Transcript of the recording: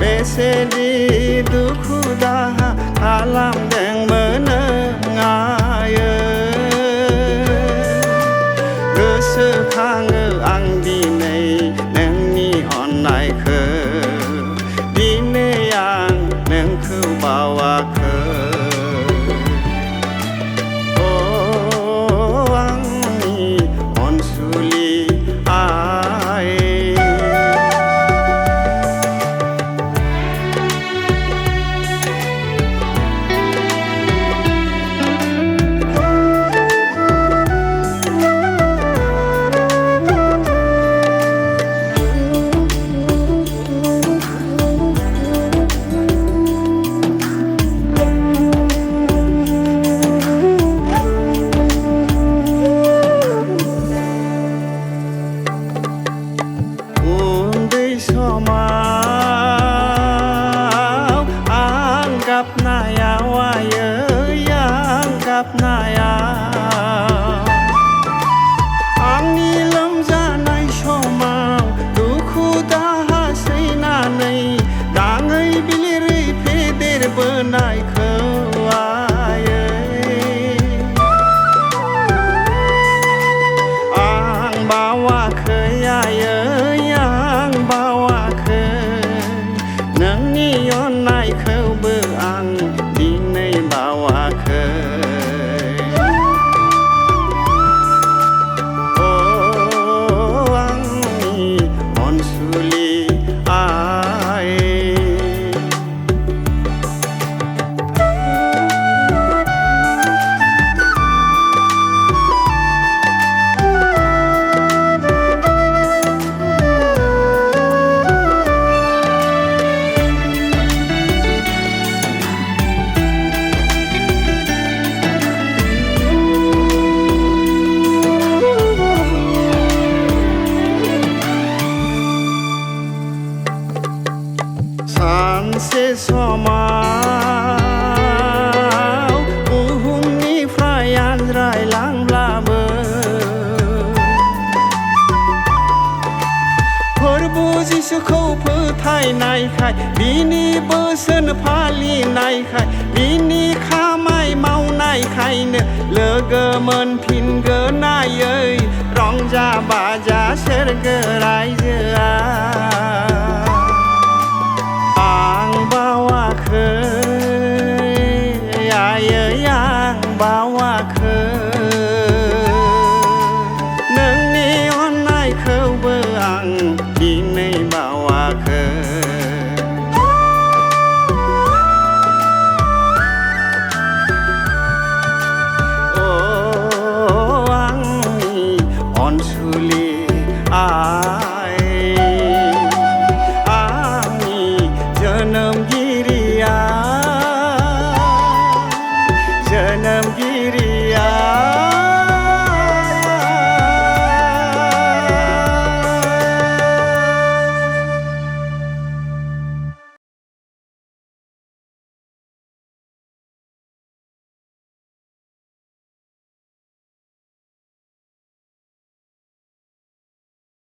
बेसेदि दुखु दाहा खालामदों मोनोङायो गोसोखाङो आं दिनै नोंनि अननायखौ दिनै आं नोंखौ बावाखै आंनि लोमजानाय समाव दुखु दाहा सैनानै दाङै बिलिरै फेदेरबोनायखौ आं बावाखै आं बावाखै नोंनि अननायखौबो आं दिनै बावाखै सानसे समाव बुहुमनिफ्राय आनज्रायलांब्लाबो फोरबो जिसुखौ फोथायनायखाय बिनि बोसोन फालिनायखाय बिनि खामाय मावनायखायनो लोगो मोनफिनगोनायै रंजा बाजा सोरगो रायजोआ